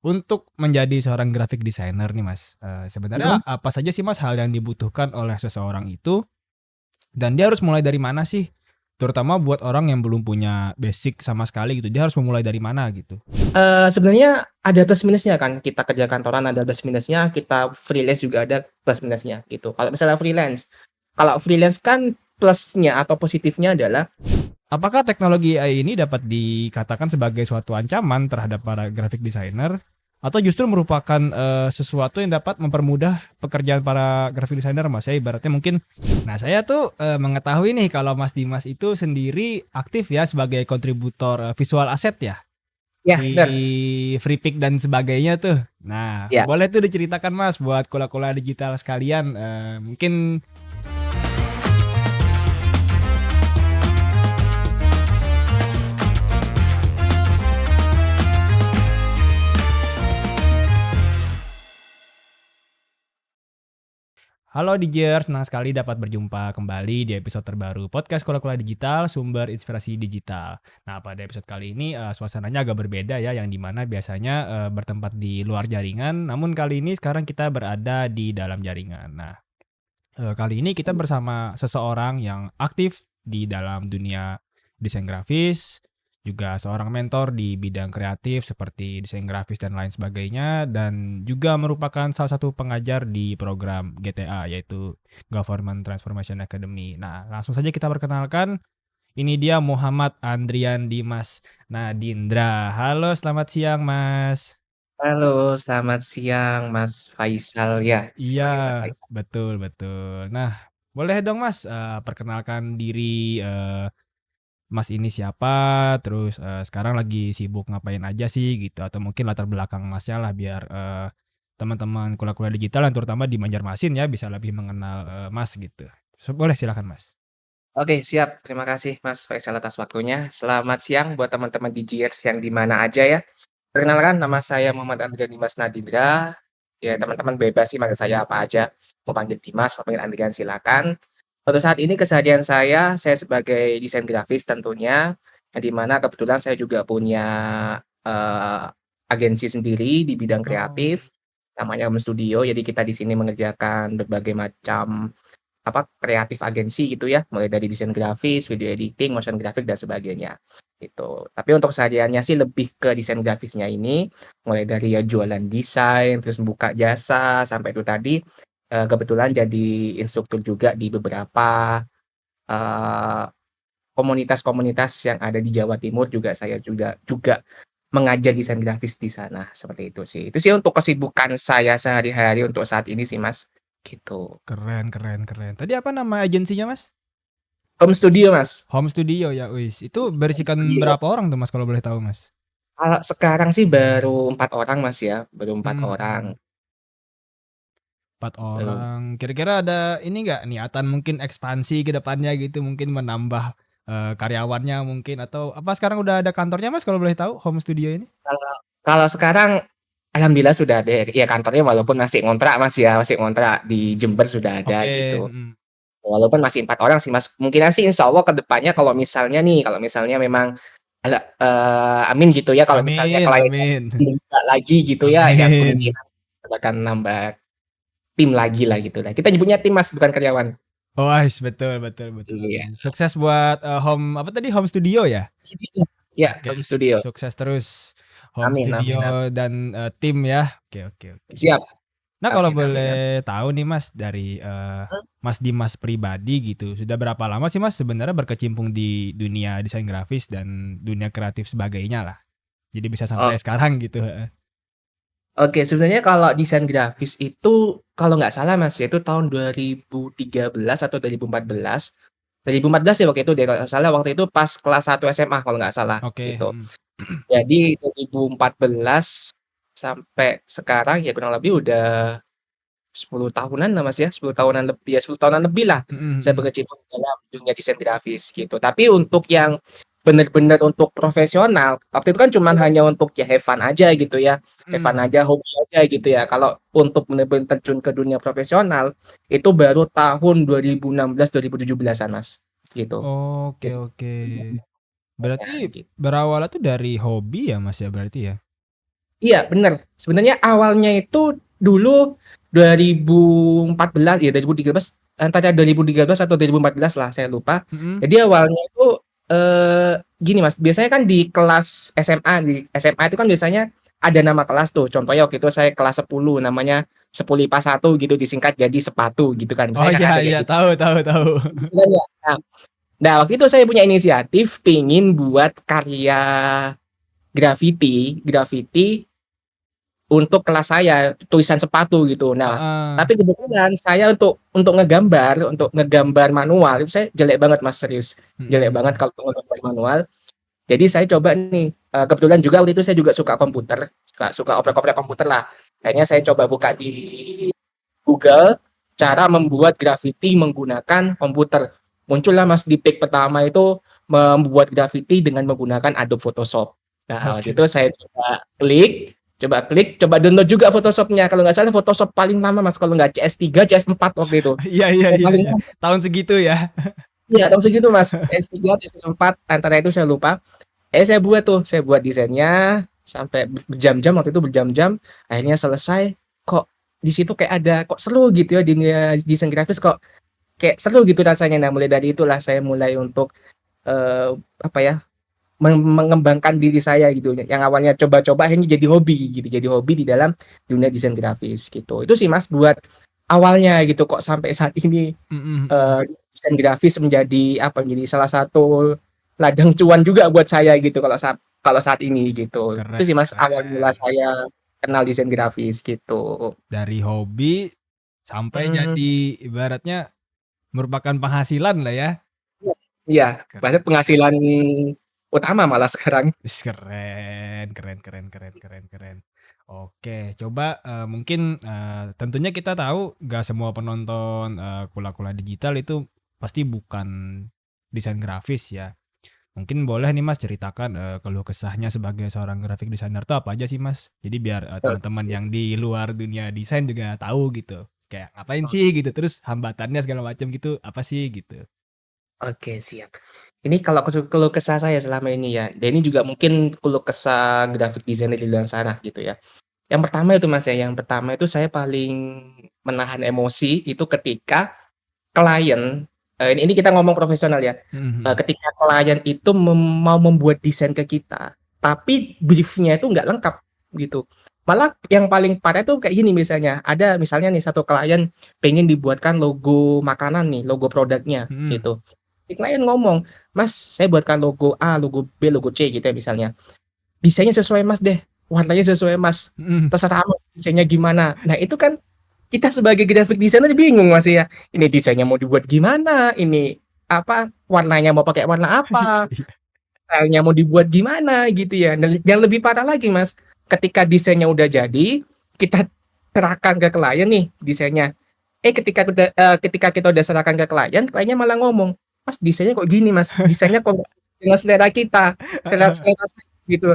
Untuk menjadi seorang graphic designer nih Mas, sebenarnya Mhm. apa saja sih Mas hal yang dibutuhkan oleh seseorang itu, dan dia harus mulai dari mana sih? Terutama buat orang yang belum punya basic sama sekali gitu, dia harus memulai dari mana gitu? Sebenarnya ada plus minusnya kan, kita kerja kantoran ada plus minusnya, kita freelance juga ada plus minusnya gitu. Kalau freelance kan plusnya atau positifnya adalah Apakah teknologi AI ini dapat dikatakan sebagai suatu ancaman terhadap para graphic designer atau justru merupakan sesuatu yang dapat mempermudah pekerjaan para graphic designer Mas? Saya ibaratnya mungkin, nah saya tuh mengetahui nih kalau Mas Dimas itu sendiri aktif ya sebagai kontributor visual asset ya ya di bener, Freepik dan sebagainya tuh. Nah, ya. boleh tuh diceritakan Mas buat kula-kula digital sekalian, mungkin. Halo Dijer, senang sekali dapat berjumpa kembali di episode terbaru podcast Kula-Kula Digital, sumber inspirasi digital. Nah, pada episode kali ini suasananya agak berbeda ya, yang dimana biasanya bertempat di luar jaringan, namun kali ini sekarang kita berada di dalam jaringan. Nah, kali ini kita bersama seseorang yang aktif di dalam dunia desain grafis, juga seorang mentor di bidang kreatif seperti desain grafis dan lain sebagainya, dan juga merupakan salah satu pengajar di program GTA yaitu Government Transformation Academy. Nah, langsung saja kita perkenalkan. Ini dia Muhammad Andrian Dimas Nadindra. Halo, selamat siang, Mas. Halo, selamat siang Mas Faisal, ya bisa Iya, panggil Mas Faisal. betul betul. Nah, boleh dong Mas, perkenalkan diri, Mas ini siapa, terus, sekarang lagi sibuk ngapain aja sih gitu, atau mungkin latar belakang Masnya lah biar, teman-teman Kula-Kula Digital yang terutama di Banjarmasin ya bisa lebih mengenal, Mas gitu. Boleh silakan Mas. Oke siap, terima kasih Mas Faisal atas waktunya. Selamat siang buat teman-teman DJers yang di mana aja ya. Perkenalkan nama saya Muhammad Andrian Dimas Nadindra, ya teman-teman bebas sih manggil saya apa aja, mau panggil Dimas, mau panggil Andrian silakan. Untuk saat ini keseharian saya sebagai desain grafis tentunya, yang di mana kebetulan saya juga punya, eee, agensi sendiri di bidang Oh. kreatif, namanya Home Studio. Jadi kita di sini mengerjakan berbagai macam kreatif agensi gitu ya, mulai dari desain grafis, video editing, motion graphic dan sebagainya, gitu. Tapi untuk sehariannya sih lebih ke desain grafisnya ini, mulai dari ya jualan desain, terus buka jasa, sampai itu tadi, kebetulan jadi instruktur juga di beberapa, eee, komunitas-komunitas yang ada di Jawa Timur juga saya juga juga mengajar desain grafis di sana, seperti itu sih. Itu sih untuk kesibukan saya sehari-hari untuk saat ini sih Mas, gitu. Keren keren keren. Tadi apa nama agensinya Mas? Home studio Mas. Home Studio ya, wis. Itu berisikan Studio. berapa orang tuh Mas kalau boleh tahu Mas? Kalau sekarang sih baru 4 orang, Mas, ya, baru 4 Mhm orang, mhm. 4 baru. orang. Kira-kira ada ini nggak, niatan mungkin ekspansi ke depannya gitu, mungkin menambah, karyawannya mungkin atau apa sekarang udah ada kantornya Mas kalau boleh tahu home studio ini? Kalau kalau sekarang alhamdulillah sudah ada ya kantornya walaupun masih ngontrak, Mas, ya, masih ngontrak di Jember sudah ada Oke, gitu. mhm. Walaupun masih 4 orang sih, Mas, kemungkinan sih insyaallah ke depannya kalau misalnya memang amin gitu ya, kalau misalnya Amin kliennya amin. minta lagi gitu ya, ya Amin. kemungkinan akan nambah tim lagi lah gitu lah. Kita nyebutnya tim, Mas, bukan karyawan. Wais, betul betul betul, Iya. amin. Sukses buat, home apa tadi, home studio ya? Iya, Oke, home studio. sukses terus home Amin amin amin. studio dan, tim ya. Oke oke oke. Siap. Nah, kalau Amin amin amin. boleh tahu nih Mas, dari, Mas Dimas pribadi gitu, sudah berapa lama sih Mas sebenarnya berkecimpung di dunia desain grafis dan dunia kreatif sebagainya lah? Jadi bisa sampai Oh, sekarang gitu, heeh. oke, sebenarnya kalau desain grafis itu kalau nggak salah Mas ya, itu tahun 2013 atau 2014. 2014 ya waktu itu deh kalau nggak salah, waktu itu pas kelas 1 SMA kalau nggak salah, Oke, gitu. mhm. Jadi 2014 sampai sekarang ya kurang lebih udah 10 tahunan lah Mas ya, 10 tahunan lebih ya, 10 tahunan lebih lah Mhm saya mhm. berkecimpung dalam dunia desain grafis gitu. Tapi untuk yang bener-bener untuk profesional, waktu itu kan cuman hanya untuk ya have fun aja gitu ya, have fun Mhm. aja, hobi aja gitu ya. Kalau untuk bener-bener terjun ke dunia profesional, itu baru tahun 2016, 2017-an Mas, gitu. Oke Itu oke. ya Berarti gitu. berawalnya tuh dari hobi ya Mas ya berarti ya? Iya bener, sebenarnya awalnya itu dulu 2014 ya 2013 antara 2013 atau 2014 lah saya lupa. Mhm. Jadi awalnya itu gini Mas, biasanya kan di kelas SMA di SMA itu kan biasanya ada nama kelas tuh. Contohnya waktu itu saya kelas 10 namanya Sepul IPA 1 gitu disingkat jadi sepatu gitu kan. Oh Biasanya kan iya ada iya, kayak gitu tahu tahu tahu. kan ya. Nah, waktu itu saya punya inisiatif pingin buat karya graffiti untuk kelas saya, tulisan sepatu gitu. Nah, Heeh. tapi kebetulan saya untuk ngegambar manual itu saya jelek banget Mas, serius. Jelek banget Mhm. kalau ngegambar manual. Jadi saya coba nih, kebetulan juga waktu itu saya juga suka komputer, suka suka oprek-oprek komputer lah. Akhirnya saya coba buka di Google, cara membuat graffiti menggunakan komputer. Muncullah Mas di page pertama itu membuat graffiti dengan menggunakan Adobe Photoshop. Nah, waktu Oke. itu saya coba download juga Photoshop-nya. Kalau nggak salah Photoshop paling lama Mas, kalau nggak CS3, CS4 waktu itu. Iya iya Yang iya paling iya. lama. Tahun segitu ya? Iya, tahun segitu Mas. CS3, CS4, antara itu saya lupa. Saya buat desainnya sampai berjam-jam waktu itu berjam-jam. Akhirnya selesai. Kok di situ kayak ada kok seru gitu ya dunia desain grafis kok kayak seru gitu rasanya. Nah, mulai dari itulah saya mulai untuk apa ya mengembangkan diri saya gitu. Yang awalnya coba-coba akhirnya jadi hobi gitu. Jadi hobi di dalam dunia desain grafis gitu. Itu sih Mas buat awalnya gitu kok sampai saat ini Mhm mhm. desain grafis menjadi apa menjadi salah satu ladang cuan juga buat saya gitu kalau saat ini gitu. Itu Keren sih Mas awal mula keren. saya kenal desain grafis gitu. Dari hobi sampai Mhm, jadi ibaratnya merupakan penghasilan lah ya. iya iya, Keren banyak penghasilan utama malah sekarang. wis keren keren keren keren keren keren. Oke, coba, mungkin, tentunya kita tahu nggak semua penonton, Kula-Kula Digital itu pasti bukan desain grafis ya. Mungkin boleh nih Mas ceritakan, keluh kesahnya sebagai seorang graphic designer tuh apa aja sih Mas? Jadi biar, teman-teman Oke yang di luar dunia desain juga tahu gitu. Kayak ngapain sih gitu, terus hambatannya segala macam gitu, apa sih gitu? oke siap. Ini kalau keluh kesah saya selama ini ya, dan ini juga mungkin keluh kesah graphic designer di luar sana gitu ya. Yang pertama itu Mas ya, yang pertama itu saya paling menahan emosi itu ketika klien, ini kita ngomong profesional ya, Mhm mhm. ketika klien itu mau membuat desain ke kita, tapi brief-nya itu nggak lengkap gitu. Malah yang paling parah itu kayak gini misalnya, ada misalnya nih satu klien pengen dibuatkan logo makanan nih, logo produknya Mhm. gitu. Si klien ngomong, "Mas, saya buatkan logo A, logo B, logo C," gitu ya misalnya. "Desainnya sesuai Mas deh, warnanya sesuai Mas, Mhm. terserah Mas desainnya gimana." Nah itu kan kita sebagai graphic designer bingung Mas ya, ini desainnya mau dibuat gimana, ini apa, warnanya mau pakai warna apa, Iya. style-nya mau dibuat gimana gitu ya. Dan yang lebih parah lagi Mas, ketika desainnya udah jadi, kita serahkan ke klien nih desainnya. Ketika kita udah serahkan ke klien, kliennya malah ngomong, "Mas desainnya kok gini Mas, desainnya kok nggak sesuai dengan selera kita, selera saya," gitu.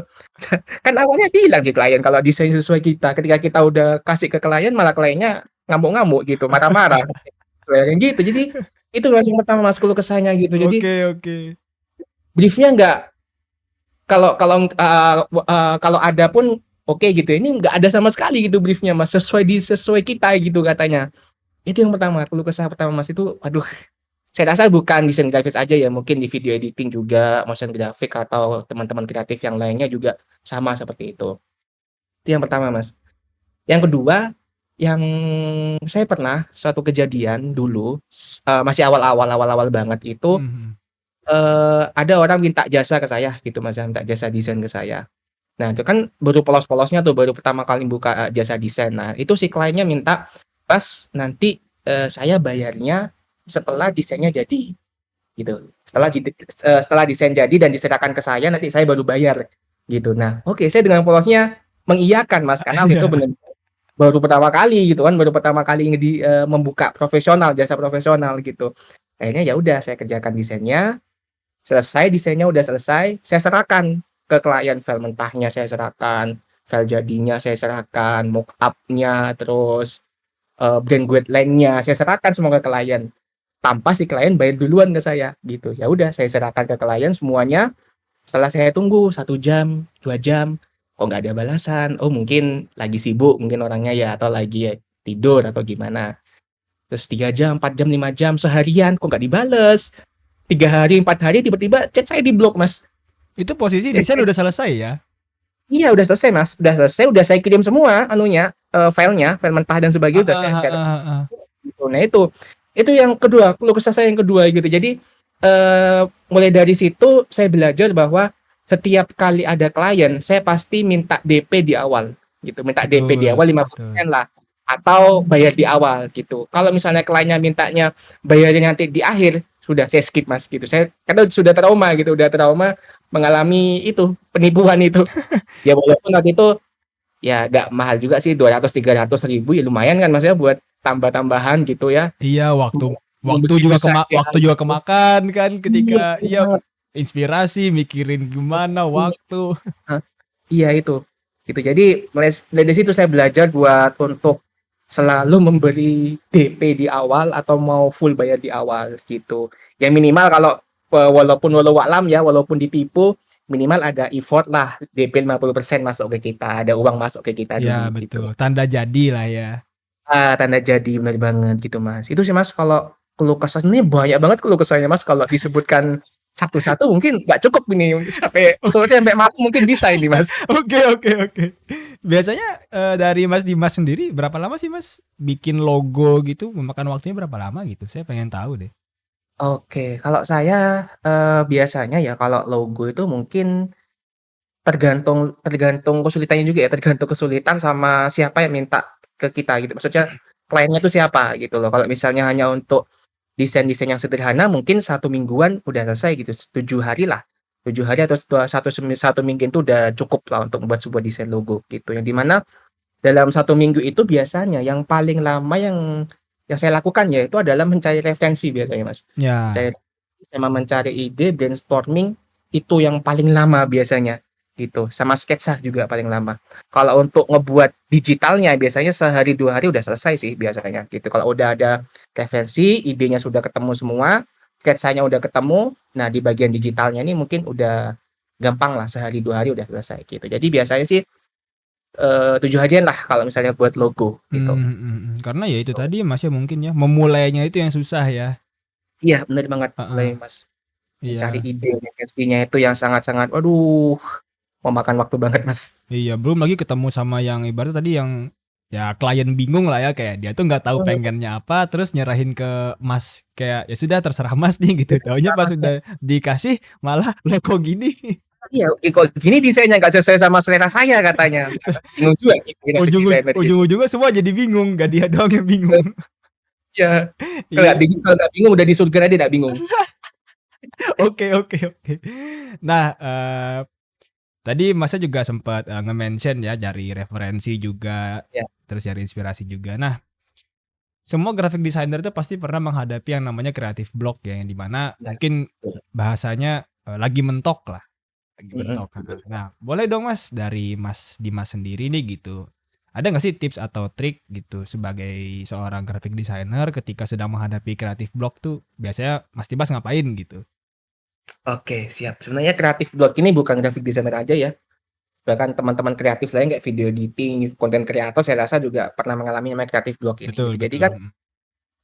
Kan awalnya bilang si klien kalau desain sesuai kita, ketika kita udah kasih ke klien malah kliennya ngamuk-ngamuk gitu, marah-marah, kayak gitu. Jadi itu Mas yang pertama Mas keluh kesahnya gitu. Jadi Oke oke. brief-nya nggak kalau kalau, kalau ada pun oke gitu ya, ini nggak ada sama sekali gitu brief-nya Mas, sesuai kita gitu katanya. Itu yang pertama, keluh kesah pertama Mas itu aduh, saya rasa bukan desain grafis aja ya, mungkin di video editing juga, motion graphic atau teman-teman kreatif yang lainnya juga sama seperti itu. Itu yang pertama Mas. Yang kedua, yang saya pernah suatu kejadian dulu, masih awal-awal banget itu, Mhm mhm. ada orang minta jasa ke saya gitu Mas ya, minta jasa desain ke saya. Nah itu kan baru polos-polosnya tuh, baru pertama kali buka, jasa desain. Nah itu si kliennya minta, "Mas nanti, saya bayarnya setelah desainnya jadi," gitu. Setelah desain jadi dan diserahkan ke saya, nanti saya baru bayar, gitu. Nah oke, saya dengan polosnya mengiyakan Mas, karena waktu itu Iya. baru pertama kali gitu kan, baru pertama kali membuka profesional, jasa profesional gitu. Akhirnya ya udah saya kerjakan desainnya, selesai desainnya udah selesai, saya serahkan ke klien, file mentahnya saya serahkan, file jadinya saya serahkan, mockup-nya, terus, brand guideline-nya, saya serahkan semua ke klien, tanpa si klien bayar duluan ke saya gitu. Ya udah saya serahkan ke klien semuanya, setelah saya tunggu 1 jam, 2 jam, kok nggak ada balasan, oh mungkin lagi sibuk mungkin orangnya ya, atau lagi tidur atau gimana. Terus 3 jam, 4 jam, 5 jam, seharian kok nggak dibales. 3 hari, 4 hari tiba-tiba chat saya di-blok, Mas. Itu posisi Chat desain saya udah selesai ya? iya udah selesai, Mas, udah selesai, udah saya kirim semua anunya, filenya, file mentah dan sebagainya udah saya Heeh share heeh heeh. gitu. Nah itu yang kedua, keluh kesah saya yang kedua gitu. Jadi, mulai dari situ saya belajar bahwa setiap kali ada klien, saya pasti minta DP di awal gitu, minta DP di Betul awal betul. 50% lah, atau bayar di awal gitu. Kalau misalnya kliennya mintanya bayarnya nanti di akhir, sudah saya skip, Mas, gitu. Saya karena sudah trauma gitu, udah trauma mengalami itu, penipuan itu. Ya walaupun waktu itu ya nggak mahal juga sih, 200-300 ribu ya lumayan kan, Mas, ya buat tambah-tambahan gitu ya. Iya, waktu waktu Bikin juga keseharian waktu juga gitu. kemakan kan ketika Iya, bener iya banget. inspirasi mikirin gimana Iya, waktu. heeh, iya itu. Gitu. Jadi mulai dari situ saya belajar buat untuk selalu memberi DP di awal atau mau full bayar di awal gitu. Ya minimal kalau walaupun walau alam ya, walaupun ditipu minimal ada effort lah DP 50% masuk ke kita, ada uang masuk ke kita Iya dulu gitu. betul, tanda jadi lah ya. Tanda jadi, bener banget gitu, Mas. Itu sih, Mas, kalau keluh kesah sebenarnya banyak banget keluh kesahnya, Mas, kalau disebutkan satu-satu mungkin nggak cukup ini, sampai Oke. sore sampai malam mungkin bisa ini, Mas. Oke oke oke. Biasanya, dari Mas Dimas sendiri berapa lama sih Mas bikin logo gitu, memakan waktunya berapa lama gitu? Saya pengen tahu deh. Oke, kalau saya, biasanya ya kalau logo itu mungkin tergantung tergantung kesulitannya juga ya, tergantung kesulitan sama siapa yang minta ke kita gitu. Maksudnya kliennya itu siapa gitu loh. Kalau misalnya hanya untuk desain-desain yang sederhana mungkin 1 mingguan udah selesai gitu, 7 hari lah. 7 hari atau 1 minggu itu udah cukup lah untuk membuat sebuah desain logo gitu. Yang di mana dalam 1 minggu itu biasanya yang paling lama yang saya lakukan ya itu adalah mencari referensi biasanya, Mas. Ya. Mencari sama mencari ide, brainstorming itu yang paling lama biasanya gitu, sama sketsa juga paling lama. Kalau untuk ngebuat digitalnya biasanya sehari 2 hari udah selesai sih biasanya gitu. Kalau udah ada referensi, idenya sudah ketemu semua, sketsanya udah ketemu, nah di bagian digitalnya ini mungkin udah gampang lah sehari 2 hari udah selesai gitu. Jadi biasanya sih, 7 harian lah kalau misalnya buat logo gitu. Mhm mhm. Karena ya itu tadi Mas ya mungkin ya, memulainya itu yang susah ya. Iya bener banget mulai Heeh. Mas, mencari Iya. ide referensinya itu yang sangat-sangat waduh memakan waktu banget, Mas. Iya, belum lagi ketemu sama yang ibaratnya tadi yang ya klien bingung lah ya, kayak dia tuh nggak tahu Mhm, pengennya apa, terus nyerahin ke Mas kayak, "Ya sudah terserah Mas nih," gitu. Taunya pas Mas ya. udah dikasih malah, "Loh kok gini?" Iya, kok gini desainnya nggak sesuai sama selera saya katanya. Se Bingung juga gitu graphic designer gitu. ujung-ujungnya semua jadi bingung, nggak dia doang yang bingung. Iya, Iya. kalau nggak bingung udah di surga aja nggak bingung. Oke oke oke. Nah, tadi Masnya juga sempat, nge-mention ya cari referensi juga, Ya, terus cari inspirasi juga. Nah, semua graphic designer itu pasti pernah menghadapi yang namanya creative block ya, yang di mana iya, mungkin betul. bahasanya, lagi mentok lah, lagi Mhm, mentok, betul. heeh. Nah, boleh dong Mas, dari Mas Dimas sendiri nih gitu, ada nggak sih tips atau trik gitu sebagai seorang graphic designer ketika sedang menghadapi creative block tuh biasanya Mas Dimas ngapain gitu? Oke, siap. Sebenarnya creative block ini bukan graphic designer aja ya, bahkan teman-teman kreatif lain kayak video editing, konten kreator saya rasa juga pernah mengalami namanya creative block ini Betul gitu. Jadi betul, kan mhm.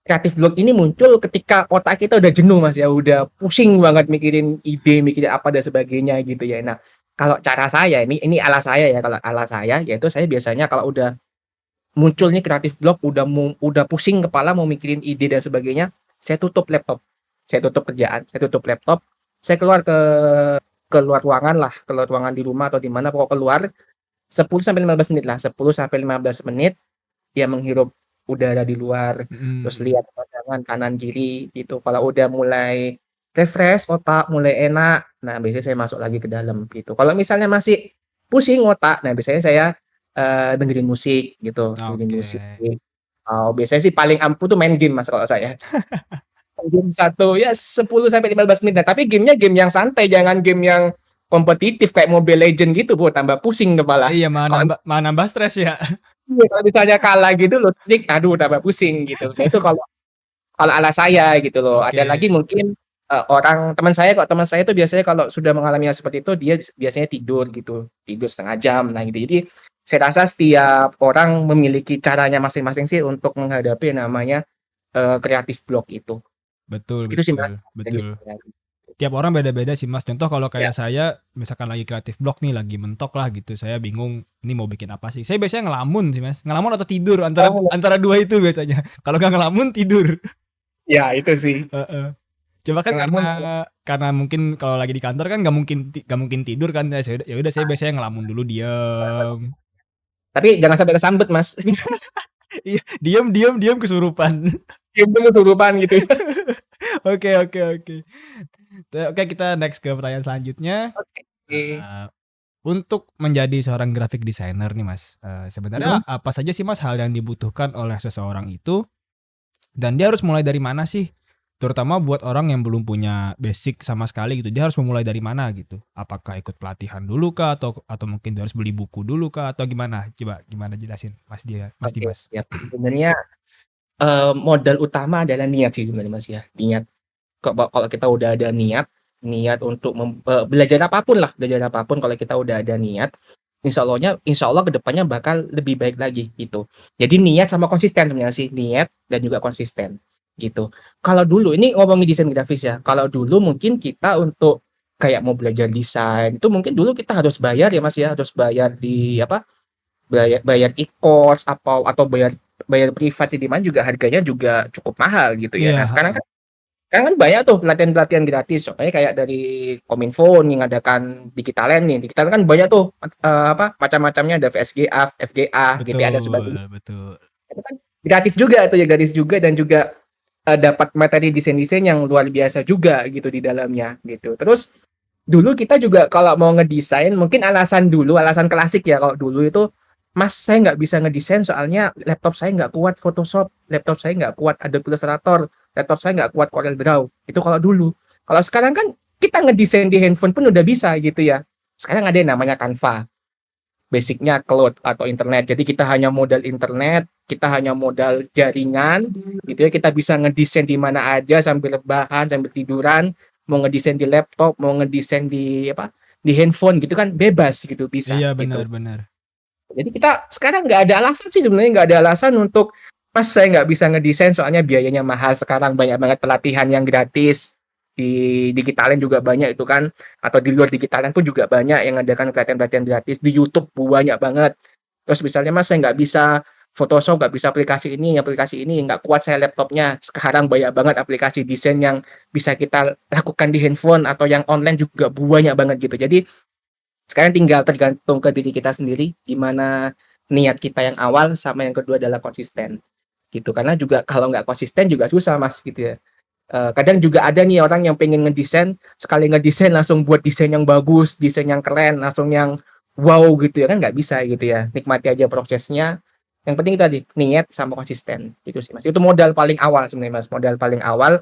creative block ini muncul ketika otak kita udah jenuh, Mas, ya, udah pusing banget mikirin ide, mikirin apa dan sebagainya gitu ya. Nah, kalau cara saya ini ala saya ya, kalau ala saya yaitu saya biasanya kalau udah muncul nih creative block, udah pusing kepala mau mikirin ide dan sebagainya, saya tutup laptop, saya tutup kerjaan, saya tutup laptop, saya keluar ruangan lah, keluar ruangan di rumah atau di mana pokok keluar 10 sampai 15 menit lah, 10 sampai 15 menit, ya menghirup udara di luar, Mhm terus mhm. lihat pemandangan kanan kiri gitu. Kalau udah mulai refresh otak, mulai enak, nah biasanya saya masuk lagi ke dalam gitu. Kalau misalnya masih pusing otak, nah biasanya saya, dengerin musik gitu, dengerin Oke. musik. Biasanya sih paling ampuh tuh main game Mas kalau saya. Main game 1 ya 10 sampai 15 menit. Nah tapi gamenya game yang santai, jangan game yang kompetitif kayak Mobile Legends gitu, tambah pusing kepala. Iya, Kalau malah nambah stres ya. iya, kalau misalnya kalah gitu lost streak, aduh tambah pusing gitu. Nah itu kalau kalau ala saya gitu loh. Ada Oke. lagi mungkin teman saya itu biasanya kalau sudah mengalami hal seperti itu, dia biasanya tidur gitu, tidur setengah jam, nah gitu. Jadi, saya rasa setiap orang memiliki caranya masing-masing sih untuk menghadapi yang namanya, creative block itu. Betul Itu sih Mas, betul dari betul. saya. Tiap orang beda-beda sih Mas. Contoh kalau Ya. kayak saya misalkan lagi kreatif block nih, lagi mentok lah gitu, saya bingung ini mau bikin apa sih. Saya biasanya ngelamun sih Mas, ngelamun atau tidur antara Oh. antara dua itu biasanya. Kalau nggak ngelamun tidur. Ya itu sih. Heeh. Cuma kan Ngelamun karena mungkin kalau lagi di kantor kan nggak mungkin tidur kan, ya udah saya biasanya ngelamun dulu diem. tapi jangan sampai kesambet Mas. Iya, diem kesurupan. Diem dulu kesurupan gitu ya. Oke oke oke. Oke, kita next ke pertanyaan selanjutnya. Oke. Untuk menjadi seorang graphic designer nih Mas, sebenarnya Mhm. apa saja sih Mas hal yang dibutuhkan oleh seseorang itu, dan dia harus mulai dari mana sih? Terutama buat orang yang belum punya basic sama sekali gitu, dia harus memulai dari mana gitu? Apakah ikut pelatihan dulu kah, atau mungkin dia harus beli buku dulu kah, atau gimana? Coba gimana jelasin Mas Oke, Dimas? siap. Sebenarnya, modal utama adalah niat sih sebenarnya Mas ya, niat. Kalau kita udah ada niat untuk belajar apapun lah, belajar apapun kalau kita udah ada niat, insya Allah ke depannya bakal lebih baik lagi gitu. Jadi niat sama konsisten sebenarnya sih, niat dan juga konsisten gitu. Kalau dulu ini ngomongin desain grafis ya, kalau dulu mungkin kita untuk kayak mau belajar desain itu mungkin dulu kita harus bayar ya Mas ya, harus bayar di apa, bayar bayar e-course atau bayar bayar privat, di mana juga harganya juga cukup mahal gitu ya. Iya, Nah heeh. sekarang kan banyak tuh pelatihan-pelatihan gratis, contohnya kayak dari Kominfo yang mengadakan Digitalent nih. Digitalent kan banyak tuh, macam-macamnya, ada VSGA, FGA, GTA dan Betul sebagainya. betul. Itu kan gratis juga dan juga, dapat materi desain-desain yang luar biasa juga gitu di dalamnya, gitu. Terus dulu kita juga kalau mau ngedesain mungkin alasan klasik ya kalau dulu itu, "Mas, saya nggak bisa ngedesain soalnya laptop saya nggak kuat Photoshop, laptop saya nggak kuat Adobe Illustrator, laptop saya nggak kuat Corel Draw." Itu kalau dulu. Kalau sekarang kan kita ngedesain di handphone pun udah bisa gitu ya. Sekarang ada yang namanya Canva, basic-nya cloud atau internet. Jadi kita hanya modal internet, kita hanya modal jaringan gitu ya, kita bisa ngedesain di mana aja sambil rebahan, sambil tiduran, mau ngedesain di laptop, mau ngedesain di handphone gitu kan bebas gitu, bisa Iya, gitu. benar benar. Jadi kita sekarang nggak ada alasan sih sebenarnya, nggak ada alasan untuk, "Mas, saya nggak bisa ngedesain soalnya biayanya mahal." Sekarang banyak banget pelatihan yang gratis, di Digitalent juga banyak itu kan, atau di luar Digitalent pun juga banyak yang ngadakan pelatihan-pelatihan gratis, di YouTube banyak banget. Terus misalnya, "Mas, saya nggak bisa Photoshop, nggak bisa aplikasi ini, nggak kuat saya laptopnya." Sekarang banyak banget aplikasi desain yang bisa kita lakukan di handphone atau yang online juga banyak banget gitu. Jadi sekarang tinggal tergantung ke diri kita sendiri, gimana niat kita yang awal sama yang kedua adalah konsisten, gitu. Karena juga kalau nggak konsisten juga susah Mas, gitu ya. Kadang juga ada nih orang yang pengen ngedesain, sekali ngedesain langsung buat desain yang bagus, desain yang keren, langsung yang wow gitu ya, kan nggak bisa gitu ya. Nikmati aja prosesnya, yang penting itu tadi, niat sama konsisten, gitu sih Mas. Itu modal paling awal sebenarnya Mas, modal paling awal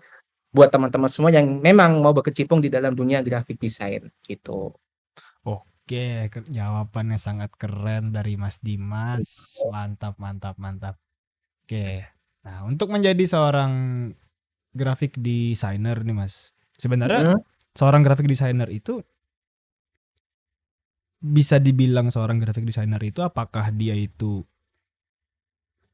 buat teman-teman semua yang memang mau berkecimpung di dalam dunia graphic design, gitu. Oke, jawabannya sangat keren dari Mas Dimas. Mantap mantap mantap. Oke. Nah, untuk menjadi seorang graphic designer nih Mas, sebenarnya Mhm. seorang graphic designer itu bisa dibilang seorang graphic designer itu apakah dia itu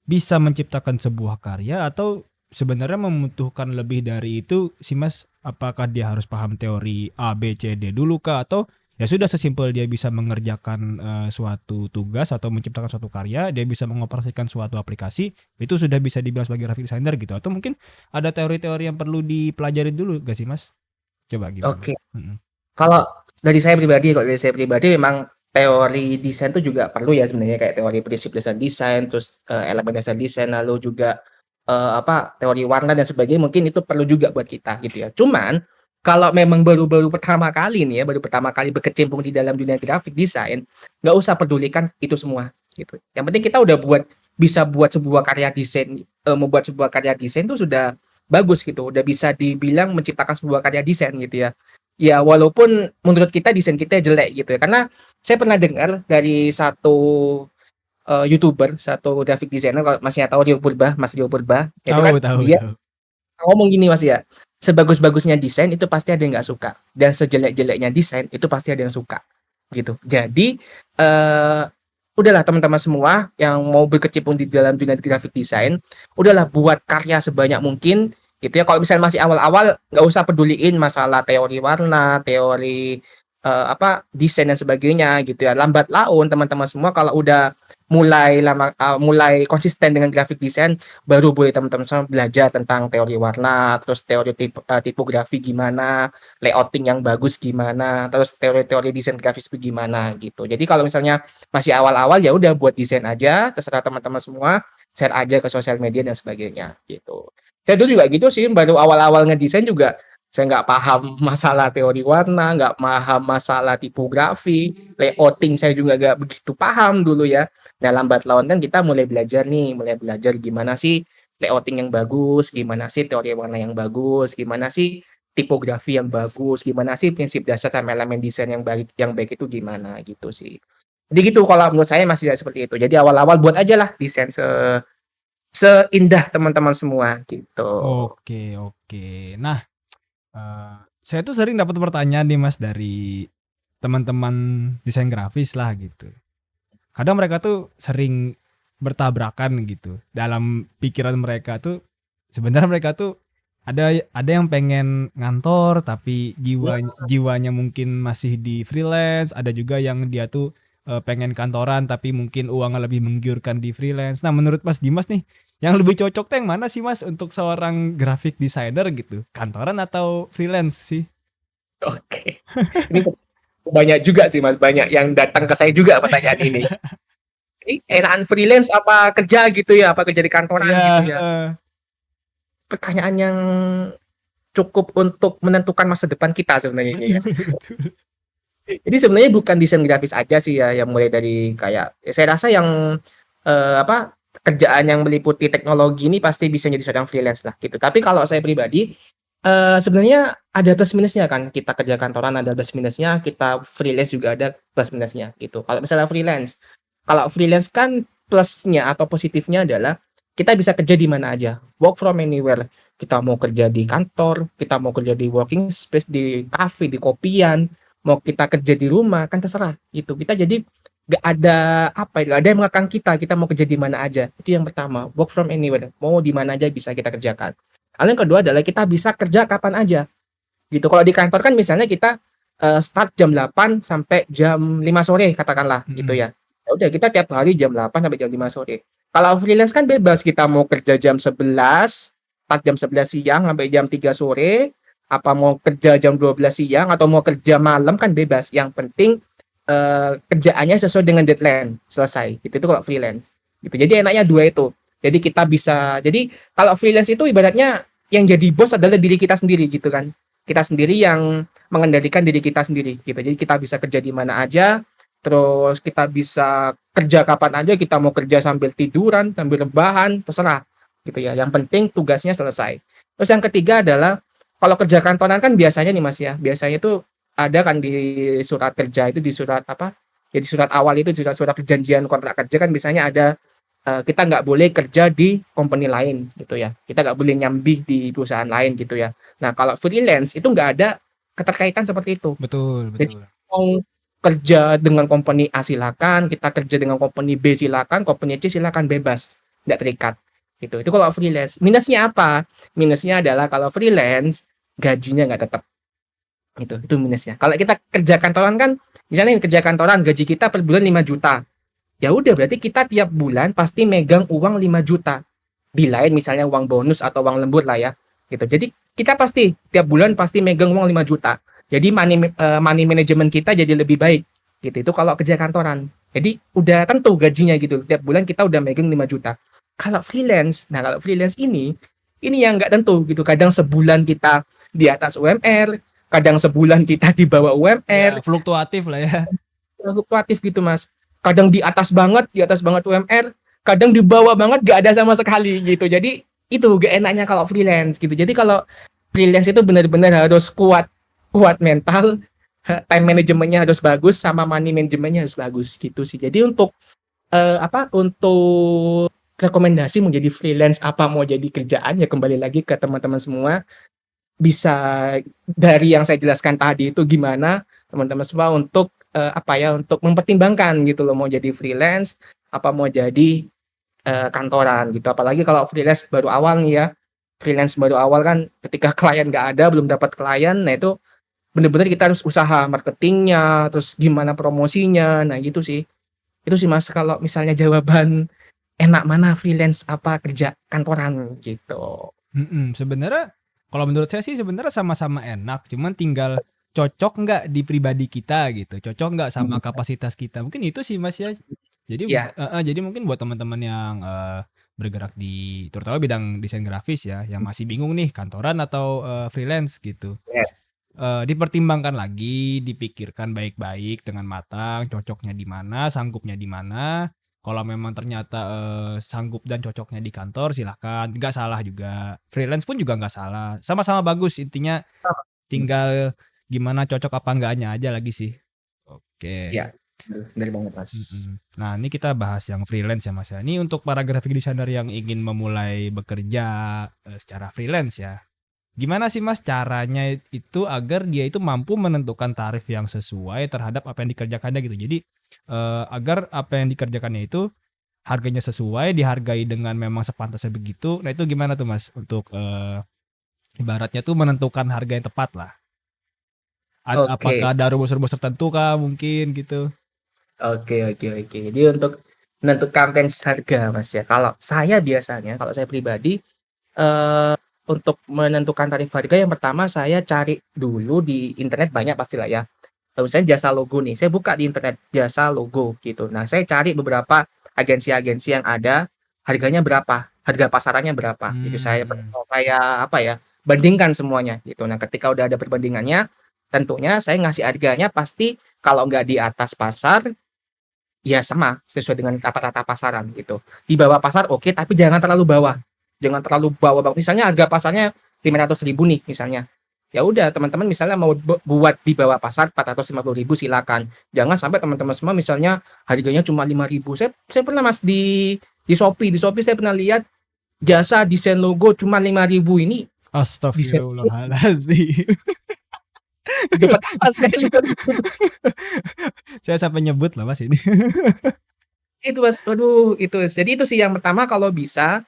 bisa menciptakan sebuah karya atau sebenarnya membutuhkan lebih dari itu sih Mas? Apakah dia harus paham teori A, B, C, D dulu kah? Atau ya sudah sesimpel dia bisa mengerjakan suatu tugas atau menciptakan suatu karya, dia bisa mengoperasikan suatu aplikasi, itu sudah bisa dibilang sebagai graphic designer gitu? Atau mungkin ada teori-teori yang perlu dipelajari dulu gak sih Mas? Coba gimana? Oke. Kalau dari saya pribadi memang teori desain itu juga perlu ya sebenarnya, kayak teori prinsip dasar desain, terus, elemen dasar desain, lalu juga, teori warna dan sebagainya mungkin itu perlu juga buat kita gitu ya. Cuman, kalau memang baru-baru pertama kali nih ya, baru pertama kali berkecimpung di dalam dunia graphic design, nggak usah pedulikan itu semua gitu. Yang penting kita udah bisa buat sebuah karya desain, membuat sebuah karya desain itu sudah bagus gitu, udah bisa dibilang menciptakan sebuah karya desain gitu ya. Ya walaupun menurut kita desain kita jelek gitu ya, karena saya pernah dengar dari satu, YouTuber, satu graphic designer, kalau Masnya tahu Rio Purba, Mas Rio Purba, itu Tahu kan tahu dia tahu. ngomong gini Mas ya, sebagus-bagusnya desain itu pasti ada yang nggak suka, dan sejelek-jeleknya desain itu pasti ada yang suka, gitu. Jadi, eee, udahlah teman-teman semua yang mau berkecimpung di dalam dunia graphic design, udahlah buat karya sebanyak mungkin, gitu ya. Kalau misalnya masih awal-awal, nggak usah peduliin masalah teori warna, teori, desain dan sebagainya, gitu ya. Lambat laun teman-teman semua kalau udah mulai konsisten dengan graphic design, baru boleh teman-teman semua belajar tentang teori warna, terus teori tipografi gimana, layouting yang bagus gimana, terus teori-teori desain grafis itu gimana, gitu. Jadi kalau misalnya masih awal-awal, ya udah buat desain aja, terserah teman-teman semua, share aja ke sosial media dan sebagainya, gitu. Saya dulu juga gitu sih, baru awal-awal ngedesain juga saya nggak paham masalah teori warna, nggak paham masalah tipografi, layouting saya juga nggak begitu paham dulu ya. Nah, lambat laun kan kita mulai belajar nih, mulai belajar gimana sih layouting yang bagus, gimana sih teori warna yang bagus, gimana sih tipografi yang bagus, gimana sih prinsip dasar sama elemen desain yang baik itu gimana, gitu sih. Jadi gitu kalau menurut saya masih seperti itu. Jadi awal-awal buat aja lah desain seindah teman-teman semua, gitu. Oke oke. Nah, eee, saya tuh sering dapat pertanyaan nih Mas dari teman-teman desain grafis lah gitu. Kadang mereka tuh sering bertabrakan gitu. Dalam pikiran mereka tuh sebenarnya mereka tuh ada yang pengen ngantor tapi jiwanya mungkin masih di freelance, ada juga yang dia tuh pengen kantoran tapi mungkin uangnya lebih menggiurkan di freelance. Nah, menurut Mas Dimas nih, yang lebih cocok tuh yang mana sih Mas untuk seorang graphic designer gitu? Kantoran atau freelance sih? Oke. Ini banyak juga sih Mas, banyak yang datang ke saya juga pertanyaan ini. Ini enakan freelance apa kerja gitu ya, apa kerja di kantoran Iya, gitu ya? heeh. Pertanyaan yang cukup untuk menentukan masa depan kita sebenarnya ini ya. Betul betul. Jadi sebenarnya bukan desain grafis aja sih ya, yang mulai dari kayak ya saya rasa yang, kerjaan yang meliputi teknologi ini pasti bisa jadi seorang freelance lah gitu. Tapi kalau saya pribadi, sebenarnya ada plus minusnya kan, kita kerja kantoran ada plus minusnya, kita freelance juga ada plus minusnya gitu. Kalau freelance kan plusnya atau positifnya adalah kita bisa kerja di mana aja, work from anywhere. Kita mau kerja di kantor, kita mau kerja di working space, di kafe, di kopian, mau kita kerja di rumah, kan terserah gitu. Kita jadi nggak ada nggak ada yang mengekang kita mau kerja di mana aja. Itu yang pertama, work from anywhere, mau di mana aja bisa kita kerjakan. Lalu yang kedua adalah kita bisa kerja kapan aja gitu. Kalau di kantor kan misalnya kita, start jam 8 sampai jam 5 sore katakanlah gitu Mhm. ya. Ya udah kita tiap hari jam 8 sampai jam 5 sore. Kalau freelance kan bebas, kita mau kerja jam 11, start jam 11 siang sampai jam 3 sore, apa mau kerja jam 12 siang atau mau kerja malam kan bebas, yang penting, kerjaannya sesuai dengan deadline, selesai, gitu. Itu kalau freelance, gitu. Jadi enaknya 2 itu. Jadi kalau freelance itu ibaratnya yang jadi bos adalah diri kita sendiri gitu kan. Kita sendiri yang mengendalikan diri kita sendiri gitu. Jadi kita bisa kerja di mana aja, terus kita bisa kerja kapan aja, kita mau kerja sambil tiduran, sambil rebahan, terserah gitu ya. Yang penting tugasnya selesai. Terus yang ketiga adalah kalau kerja kantoran kan biasanya nih Mas ya, biasanya itu ada kan di surat kerja itu, di surat apa, ya di surat awal itu, di surat perjanjian kontrak kerja kan biasanya ada, kita nggak boleh kerja di company lain gitu ya, kita nggak boleh nyambi di perusahaan lain gitu ya. Nah, kalau freelance itu nggak ada keterkaitan seperti itu. Betul Jadi betul. mau kerja dengan company A silakan, kita kerja dengan company B silakan, company C silakan, bebas, nggak terikat, gitu. Itu kalau freelance. Minusnya apa? Minusnya adalah kalau freelance gajinya nggak tetap, itu minusnya. Kalau kita kerja kantoran kan, misalnya kerja kantoran gaji kita per bulan 5 juta. Ya udah berarti kita tiap bulan pasti megang uang 5 juta. Di lain misalnya uang bonus atau uang lembur lah ya, gitu. Jadi kita pasti tiap bulan pasti megang uang 5 juta. Jadi money management kita jadi lebih baik, gitu. Itu kalau kerja kantoran. Jadi udah tentu gajinya gitu. Tiap bulan kita udah megang 5 juta. Kalau freelance ini yang nggak tentu gitu. Kadang sebulan kita di atas UMR, kadang sebulan kita di bawah UMR, Ya fluktuatif lah ya. fluktuatif gitu Mas. Kadang di atas banget UMR, kadang di bawah banget gak ada sama sekali gitu. Jadi itu gak enaknya kalau freelance gitu. Jadi kalau freelance itu benar-benar harus kuat, kuat mental, time manajemennya harus bagus, sama money manajemennya harus bagus gitu sih. Jadi untuk rekomendasi mau jadi freelance apa mau jadi kerjaan, ya kembali lagi ke teman-teman semua. bisa dari yang saya jelaskan tadi itu gimana teman-teman semua untuk apa ya, untuk mempertimbangkan gitu loh, mau jadi freelance apa mau jadi kantoran gitu. Apalagi kalau freelance baru awal nih ya, freelance baru awal kan ketika klien nggak ada, belum dapat klien, nah itu bener-bener kita harus usaha marketingnya, terus gimana promosinya, nah gitu sih. Itu sih Mas kalau misalnya jawaban enak mana freelance apa kerja kantoran gitu. Sebenarnya kalau menurut saya sih sebenarnya sama-sama enak, cuman tinggal cocok nggak di pribadi kita gitu, cocok nggak sama Mhm. kapasitas kita. Mungkin itu sih Mas ya. Jadi Iya, jadi mungkin buat teman-teman yang bergerak di terutama bidang desain grafis ya, yang masih bingung nih kantoran atau freelance gitu. yes. Dipertimbangkan lagi, dipikirkan baik-baik dengan matang, cocoknya di mana, sanggupnya di mana. Kalau memang ternyata, sanggup dan cocoknya di kantor silahkan, nggak salah juga. Freelance pun juga nggak salah, sama-sama bagus intinya Mhm. tinggal gimana cocok apa enggaknya aja lagi sih. Oke, Iya, bener banget Mas. Nah ini kita bahas yang freelance ya Mas ya. Ini untuk para graphic designer yang ingin memulai bekerja, secara freelance ya. Gimana sih Mas caranya itu agar dia itu mampu menentukan tarif yang sesuai terhadap apa yang dikerjakannya gitu. Jadi, agar apa yang dikerjakannya itu harganya sesuai, dihargai dengan memang sepantasnya begitu. Nah itu gimana tuh Mas untuk, ibaratnya tuh menentukan harga yang tepat lah. Oke. Apakah ada rumus-rumus tertentu kah mungkin gitu? Oke. Jadi untuk menentukan range harga, Mas, ya, kalau saya biasanya, kalau saya pribadi, eee, untuk menentukan tarif harga yang pertama saya cari dulu di internet banyak pastilah ya. Misalnya jasa logo nih, saya buka di internet jasa logo gitu. Nah, saya cari beberapa agensi-agensi yang ada, harganya berapa, harga pasarannya berapa, gitu. Mmm, Saya apa ya, bandingkan semuanya gitu. Nah, ketika udah ada perbandingannya, tentunya saya ngasih harganya pasti kalau nggak di atas pasar, ya sama, sesuai dengan rata-rata pasaran gitu. Di bawah pasar oke, tapi jangan terlalu bawah. Jangan terlalu bawah banget. Misalnya harga pasarnya 500.000 nih misalnya. Ya udah teman-teman misalnya mau buat di bawah pasar 450.000 silakan. Jangan sampai teman-teman semua misalnya harganya cuma 5.000. Saya pernah Mas di Shopee saya pernah lihat jasa desain logo cuma 5.000 ini desain Astagfirullahaladzim. dapat apa sekali Saya sampai nyebut loh Mas ini. itu Mas, waduh itu. Jadi itu sih yang pertama kalau bisa,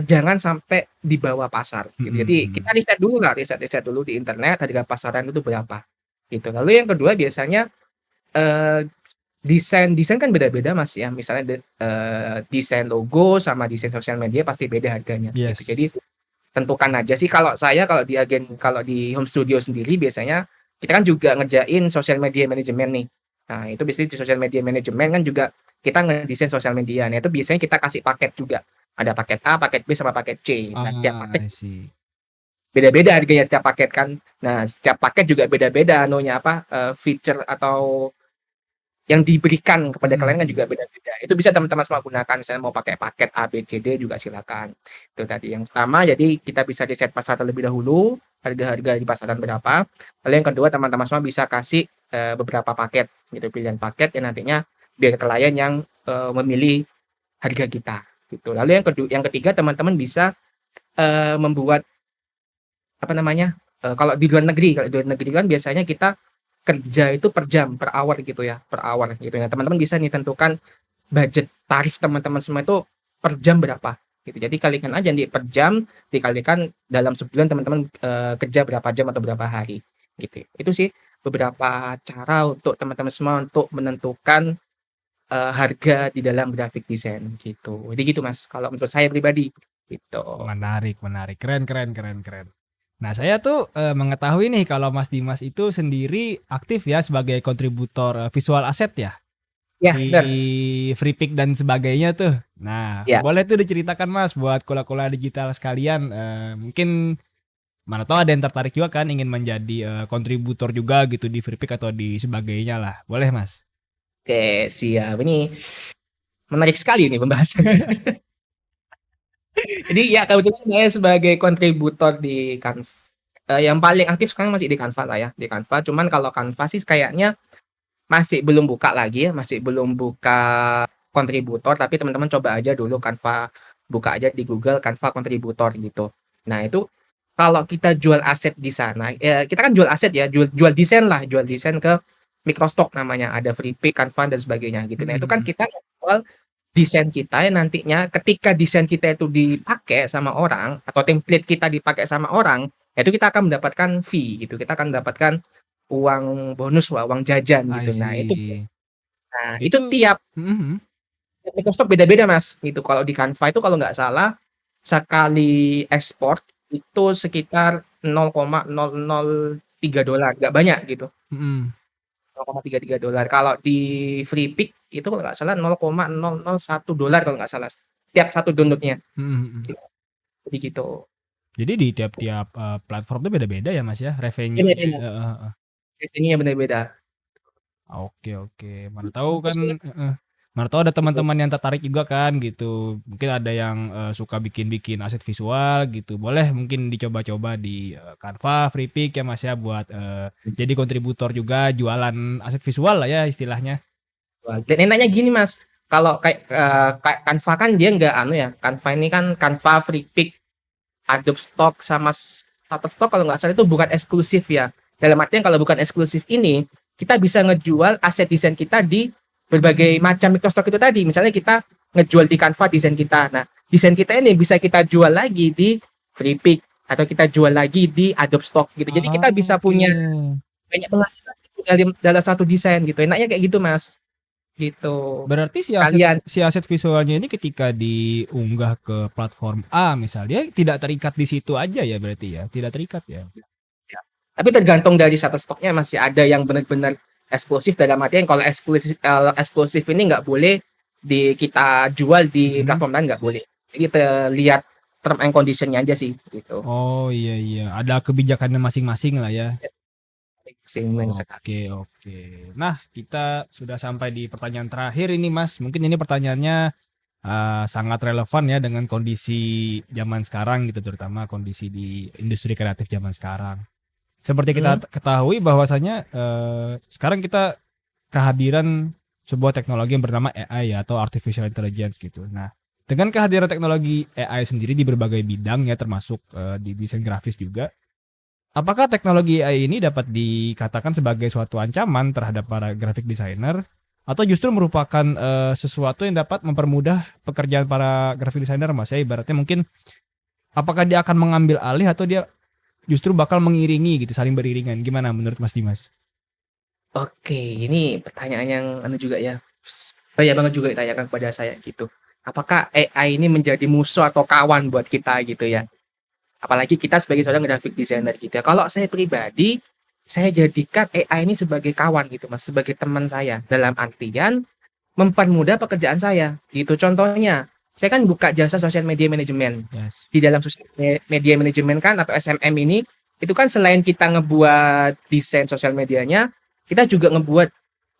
jangan sampai di bawah pasar gitu. Jadi kita Mhm. riset dulu lah, riset-riset dulu di internet harga pasaran itu berapa, gitu. Lalu yang kedua biasanya, eee, desain kan beda-beda Mas ya, misalnya desain logo sama desain sosial media pasti beda harganya gitu. Jadi Yes. tentukan aja sih kalau di home studio sendiri biasanya kita kan juga ngerjain sosial media manajemen nih. Nah, itu biasanya di sosial media manajemen kan juga kita ngedesain sosial media. Nah, itu biasanya kita kasih paket juga. Ada paket A, paket B, sama paket C. Nah, setiap Ah, paket I see. beda-beda harganya setiap paket kan. Nah, setiap paket juga beda-beda anunya apa, feature atau yang diberikan kepada Mhm klien kan mhm. juga beda-beda. Itu bisa teman-teman semua gunakan, misalnya mau pakai paket A, B, C, D juga silakan. Itu tadi yang pertama, jadi kita bisa riset pasar terlebih dahulu, harga-harga di pasaran berapa. Lalu yang kedua, teman-teman semua bisa kasih, beberapa paket gitu, pilihan paket yang nantinya biar klien yang, memilih harga kita, gitu. Lalu yang ketiga, teman-teman bisa, membuat apa namanya, kalau di luar negeri kan biasanya kita kerja itu per jam, per hour gitu ya, per hour gitu ya. Teman-teman bisa nih tentukan budget tarif teman-teman semua itu per jam berapa gitu. Jadi kalikan aja nih per jam dikalikan dalam sebulan teman-teman, kerja berapa jam atau berapa hari gitu. Itu sih beberapa cara untuk teman-teman semua untuk menentukan, harga di dalam graphic design gitu. Jadi gitu Mas, kalau menurut saya pribadi gitu. Menarik menarik. Keren keren keren keren. Nah, saya tuh, mengetahui nih kalau Mas Dimas itu sendiri aktif ya sebagai kontributor, visual asset ya? Ya Di bener, Freepik dan sebagainya tuh. Nah, ya. boleh tuh diceritakan Mas buat kula-kula digital sekalian, mungkin mana tahu ada yang tertarik juga kan ingin menjadi, kontributor juga gitu di Freepik atau di sebagainya lah. Boleh Mas? Oke siap, ini menarik sekali nih pembahasannya. Jadi ya kebetulan saya sebagai kontributor di yang paling aktif sekarang masih di Canva lah ya, di Canva. Cuman kalau Canva sih kayaknya masih belum buka lagi ya, masih belum buka kontributor, tapi teman-teman coba aja dulu Canva, buka aja di Google Canva kontributor gitu. Nah itu, kalau kita jual aset di sana, kita kan jual aset ya, jual desain ke Microstock namanya, ada Freepik, Canva dan sebagainya gitu. Nah, itu kan Mhm. kita jual desain kita yang nantinya ketika desain kita itu dipakai sama orang atau template kita dipakai sama orang, itu kita akan mendapatkan fee gitu, kita akan mendapatkan uang bonus, uang jajan I gitu. see. Itu Itu tiap mhm. Microsoft beda-beda Mas, gitu. Kalau di Canva itu kalau nggak salah, sekali ekspor itu sekitar $0,003, nggak banyak gitu, Mhm. $0,33. Kalau di Freepik itu kalau nggak salah $0,001 kalau nggak salah, setiap satu download-nya. Mhm mhm. Jadi gitu. Jadi di tiap-tiap, platform tuh beda-beda ya, Mas, ya, revenue-nya? Beda-beda, Heeh heeh. revenue-nya beda-beda. Oke oke. Mana tahu Terus kan heeh, mana tahu ada gitu. teman-teman yang tertarik juga kan gitu. Mungkin ada yang, suka bikin-bikin aset visual gitu. Boleh mungkin dicoba-coba di, Canva, Freepik ya, Mas, ya, buat, jadi kontributor juga jualan aset visual lah ya istilahnya. Dan enaknya gini Mas, kalau kayak Canva kan dia nggak anu ya, Canva ini kan Canva, Freepik, Adobe Stock sama Shutterstock kalau nggak salah itu bukan eksklusif ya. Dalam artian kalau bukan eksklusif ini, kita bisa ngejual aset desain kita di berbagai macam Microstock itu tadi. Misalnya kita ngejual di Canva desain kita. Nah, desain kita ini bisa kita jual lagi di Freepik atau kita jual lagi di Adobe Stock gitu. Jadi kita bisa Oke. punya banyak penghasilan gitu dalam satu desain gitu. Enaknya kayak gitu Mas, gitu. Berarti Sekalian si aset visualnya ini ketika diunggah ke platform A misalnya, tidak terikat di situ aja ya berarti ya? Tidak terikat ya? ya. Tapi tergantung dari Shutterstock-nya masih ada yang benar-benar eksklusif dalam artian kalau eksklusif ini nggak boleh kita jual di Mhm. platform lain nggak boleh. Jadi lihat term and condition-nya aja sih gitu. Oh, iya iya, ada kebijakannya masing-masing lah ya? Sing sekali. Oke oke. Nah, kita sudah sampai di pertanyaan terakhir ini, Mas. Mungkin ini pertanyaannya, sangat relevan ya dengan kondisi zaman sekarang gitu, terutama kondisi di industri kreatif zaman sekarang. Seperti kita Hmm, ketahui bahwasanya, sekarang kita kehadiran sebuah teknologi yang bernama AI ya, atau artificial intelligence gitu. Nah, dengan kehadiran teknologi AI sendiri di berbagai bidang ya, termasuk, di desain grafis juga, apakah teknologi AI ini dapat dikatakan sebagai suatu ancaman terhadap para graphic designer atau justru merupakan, sesuatu yang dapat mempermudah pekerjaan para graphic designer, Mas? Ya ibaratnya mungkin apakah dia akan mengambil alih atau dia justru bakal mengiringi gitu, saling beriringan. Gimana menurut Mas Dimas? oke, ini pertanyaan yang anu juga ya. Banyak banget juga ditanyakan kepada saya gitu. Apakah AI ini menjadi musuh atau kawan buat kita gitu ya? Apalagi kita sebagai seorang graphic designer gitu ya. Kalau saya pribadi, saya jadikan AI ini sebagai kawan gitu Mas, sebagai teman saya. Dalam artian mempermudah pekerjaan saya gitu. Contohnya, saya kan buka jasa social media management. Yes. Di dalam social media management kan atau SMM ini, itu kan selain kita ngebuat desain sosial medianya, kita juga ngebuat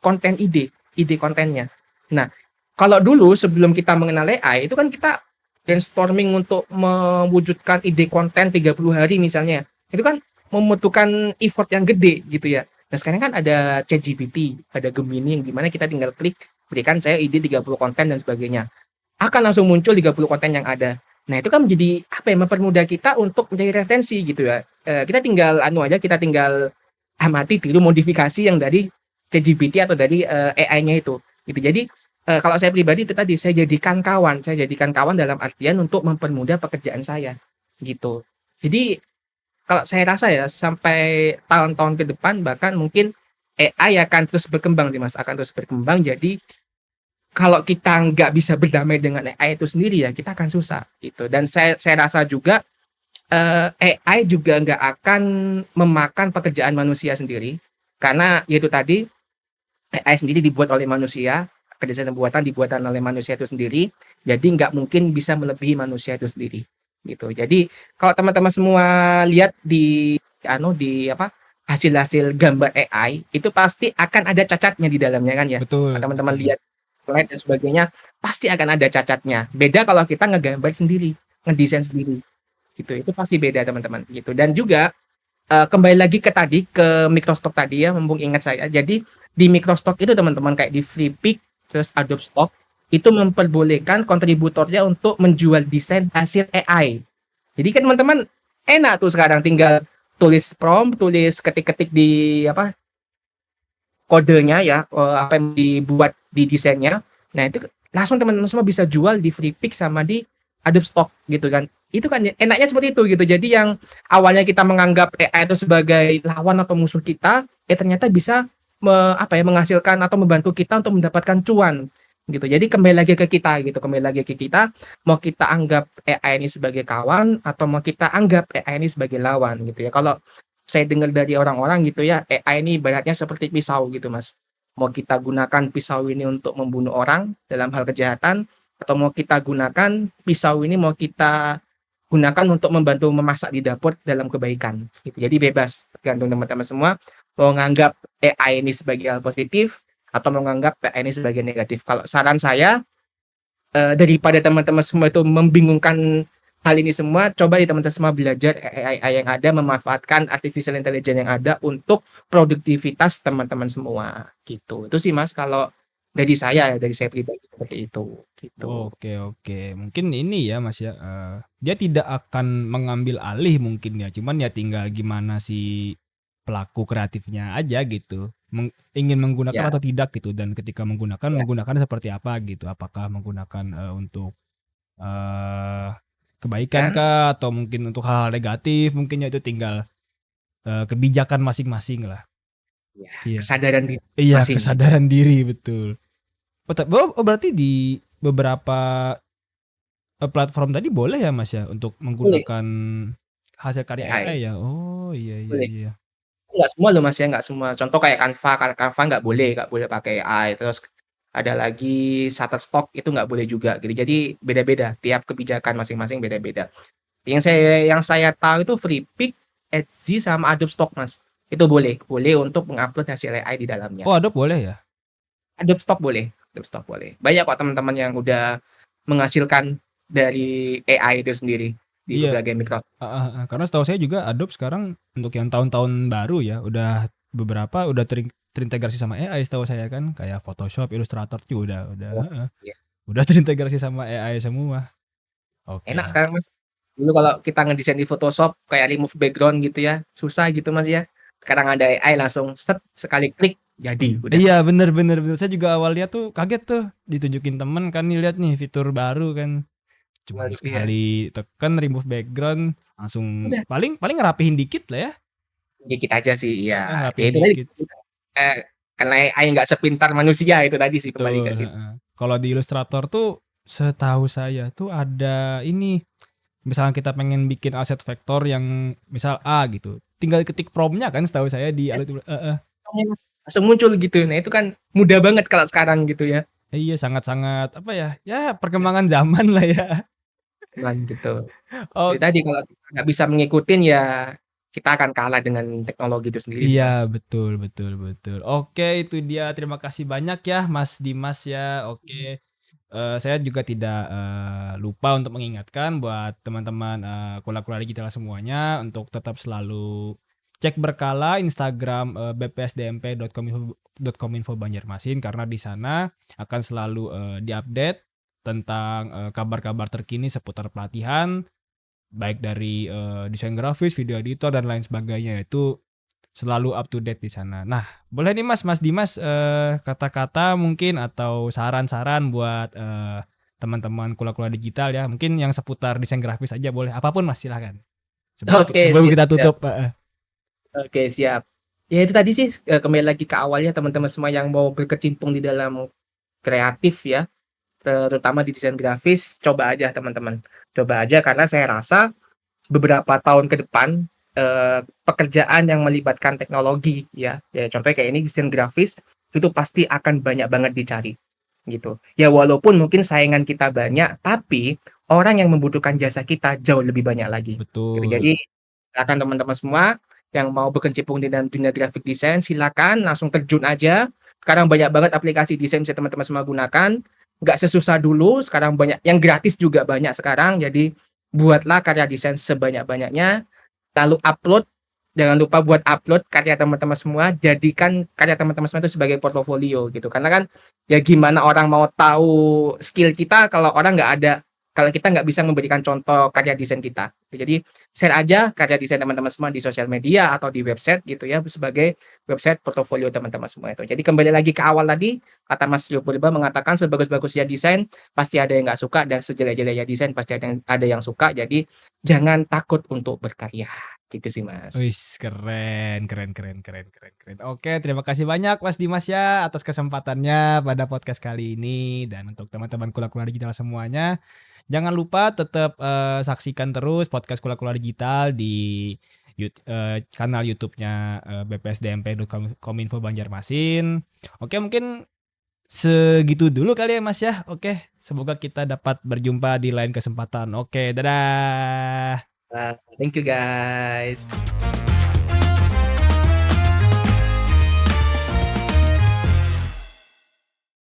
konten ide kontennya. Nah, kalau dulu sebelum kita mengenal AI, itu kan kita brainstorming untuk mewujudkan ide konten 30 hari misalnya. Itu kan membutuhkan effort yang gede gitu ya. Nah, sekarang kan ada ChatGPT, ada Gemini yang dimana kita tinggal klik, berikan saya ide 30 konten dan sebagainya. Akan langsung muncul 30 konten yang ada. Nah, itu kan menjadi apa ya, mempermudah kita untuk mencari referensi gitu ya. Kita tinggal anu aja, kita tinggal amati tiru modifikasi yang dari ChatGPT atau dari AI-nya itu. Gitu. Jadi kalau saya pribadi itu tadi saya jadikan kawan dalam artian untuk mempermudah pekerjaan saya gitu. Jadi kalau saya rasa ya sampai tahun-tahun ke depan bahkan mungkin AI akan terus berkembang sih Mas, akan terus berkembang. Jadi kalau kita nggak bisa berdamai dengan AI itu sendiri ya kita akan susah gitu. Dan saya rasa juga AI juga nggak akan memakan pekerjaan manusia sendiri karena yaitu tadi AI sendiri dibuat oleh manusia, kerjasama dibuatan oleh manusia itu sendiri, jadi nggak mungkin bisa melebihi manusia itu sendiri, gitu. Jadi kalau teman-teman semua lihat di apa, hasil-hasil gambar AI, itu pasti akan ada cacatnya di dalamnya kan ya. Kalau Betul teman-teman betul. lihat slide dan sebagainya, pasti akan ada cacatnya. Beda kalau kita ngegambar sendiri, ngedesain sendiri, gitu. Itu pasti beda teman-teman, gitu. Dan juga kembali lagi ke Microstock tadi ya, mumpung ingat saya. Jadi di Microstock itu teman-teman kayak di Freepik, terus Adobe Stock itu memperbolehkan kontributornya untuk menjual desain hasil AI. Jadi kan teman-teman enak tuh sekarang tinggal tulis prompt, tulis ketik-ketik di apa kodenya ya, apa yang dibuat di desainnya. Nah, itu langsung teman-teman semua bisa jual di free pick sama di Adobe Stock gitu kan. Itu kan enaknya seperti itu gitu. Jadi yang awalnya kita menganggap AI itu sebagai lawan atau musuh kita, ternyata bisa menghasilkan atau membantu kita untuk mendapatkan cuan gitu. Jadi kembali lagi ke kita gitu, kembali lagi ke kita mau kita anggap AI ini sebagai kawan atau mau kita anggap AI ini sebagai lawan gitu ya. Kalau saya dengar dari orang-orang gitu ya, AI ini ibaratnya seperti pisau gitu, Mas. Mau kita gunakan pisau ini untuk membunuh orang dalam hal kejahatan, atau mau kita gunakan pisau ini mau kita gunakan untuk membantu memasak di dapur dalam kebaikan gitu. Jadi bebas, tergantung teman-teman semua mau nganggap AI ini sebagai hal positif atau mau nganggap AI ini sebagai negatif. Kalau saran saya, daripada teman-teman semua itu membingungkan hal ini semua, coba di teman-teman semua belajar AI yang ada, memanfaatkan artificial intelligence yang ada untuk produktivitas teman-teman semua, gitu. Itu sih Mas kalau dari saya pribadi seperti itu, gitu. Oke oke. Mungkin ini ya Mas ya, dia tidak akan mengambil alih mungkin ya, cuman ya tinggal gimana si pelaku kreatifnya aja gitu, ingin menggunakan Ya, atau tidak gitu, dan ketika menggunakan, ya, menggunakannya seperti apa gitu. Apakah menggunakan, untuk, eee, kebaikan kan? kah atau mungkin untuk hal-hal negatif mungkin ya itu tinggal, kebijakan masing-masing lah. Ya, Iya. kesadaran diri Iya, masing gitu. kesadaran diri, betul. Berarti di beberapa platform tadi boleh ya, Mas, ya, untuk Boleh menggunakan hasil karya AI, AI ya? Oh, iya iya boleh. iya. Nggak semua loh Mas ya, nggak semua. Contoh kayak Canva, kalau Canva nggak boleh pakai AI. Terus ada lagi Shutterstock itu nggak boleh juga gitu. Jadi beda-beda, tiap kebijakan masing-masing beda-beda. Yang saya tahu itu Freepik, Etsy, sama Adobe Stock Mas. Itu boleh untuk mengupload hasil AI di dalamnya. Oh, Adobe boleh ya? Adobe Stock boleh. Banyak kok teman-teman yang udah menghasilkan dari AI itu sendiri di Iya, berbagai Microsoft. heeh heeh. Karena setahu saya juga Adobe sekarang untuk yang tahun-tahun baru ya, udah beberapa udah terintegrasi sama AI setahu saya kan, kayak Photoshop, Illustrator juga udah Oh, heeh, iya. udah terintegrasi sama AI semua. Oke Enak sekarang oke. Mas. Dulu kalau kita ngedesain di Photoshop kayak remove background gitu ya, susah gitu Mas ya. Sekarang ada AI langsung set, sekali klik jadi, udah. Iya, bener bener bener. Saya juga awal lihat tuh kaget tuh, ditunjukin temen kan, nih lihat nih fitur baru kan. Cuman Baru iya, sekali tekan remove background langsung udah paling paling ngerapihin dikit lah ya. dikit aja sih, iya. Heeh, Ya ngerapihin itu tadi, dikit. eee, karena AI nggak sepintar manusia itu tadi sih, kembali ke Betul, situ. heeh. Kalau di Illustrator tuh setahu saya tuh ada ini, misalkan kita pengen bikin aset vektor yang misal A gitu, tinggal ketik prompt-nya kan setahu saya di Ya, heeh. Mas, langsung muncul gitu. Nah itu kan mudah banget kalau sekarang gitu ya. Iya, sangat-sangat apa ya, ya perkembangan zaman lah ya. Cuman gitu. Itu Ok tadi kalau kita nggak bisa mengikutin ya kita akan kalah dengan teknologi itu sendiri sih, iya, Mas. betul betul betul. Oke, itu dia. Terima kasih banyak ya Mas Dimas ya. Oke, saya juga tidak, lupa untuk mengingatkan buat teman-teman, kula-kula digital semuanya untuk tetap selalu cek berkala Instagram, bpsdmp.kominfo Banjarmasin, karena di sana akan selalu, di-update tentang, kabar-kabar terkini seputar pelatihan, baik dari, desain grafis, video editor, dan lain sebagainya. Itu selalu up to date di sana. Nah, boleh nih Mas Dimas, kata-kata mungkin atau saran-saran buat, teman-teman kula-kula digital ya, mungkin yang seputar desain grafis aja boleh, apapun Mas, silahkan. Oke, Sebelum siap kita siap. tutup, heeh. Oke, siap. Ya itu tadi sih, kembali lagi ke awalnya teman-teman semua yang mau berkecimpung di dalam kreatif ya, terutama di desain grafis, coba aja teman-teman. Coba aja karena saya rasa beberapa tahun ke depan, pekerjaan yang melibatkan teknologi ya contohnya kayak ini desain grafis, itu pasti akan banyak banget dicari, gitu. Ya walaupun mungkin saingan kita banyak, tapi orang yang membutuhkan jasa kita jauh lebih banyak lagi, gitu. Betul. Jadi silakan teman-teman semua yang mau berkecimpung di dalam dunia graphic design, silakan langsung terjun aja. Sekarang banyak banget aplikasi desain bisa teman-teman semua gunakan, nggak sesusah dulu, sekarang banyak yang gratis juga banyak sekarang, jadi buatlah karya desain sebanyak-banyaknya, lalu upload, jangan lupa buat upload karya teman-teman semua, jadikan karya teman-teman semua itu sebagai portofolio gitu. Karena kan ya gimana orang mau tahu skill kita kalau orang nggak ada, kalau kita nggak bisa memberikan contoh karya desain kita. Jadi share aja karya desain teman-teman semua di sosial media atau di website gitu ya, sebagai website portofolio teman-teman semua itu. Jadi kembali lagi ke awal tadi, kata Mas Yopurba mengatakan sebagus-bagusnya desain pasti ada yang nggak suka dan sejelek-jeleknya desain pasti ada yang suka. Jadi jangan takut untuk berkarya, gitu sih Mas. Wis, keren keren keren keren keren keren. Oke, terima kasih banyak Mas Dimas ya atas kesempatannya pada podcast kali ini. Dan untuk teman-teman Kula-Kula Digital semuanya, jangan lupa tetap, saksikan terus podcast Kula-Kula Digital di kanal YouTube-nya, BPSDMP Kominfo Banjarmasin. Oke, mungkin segitu dulu kali ya Mas ya. Oke, semoga kita dapat berjumpa di lain kesempatan. Oke, dadah. Thank you guys.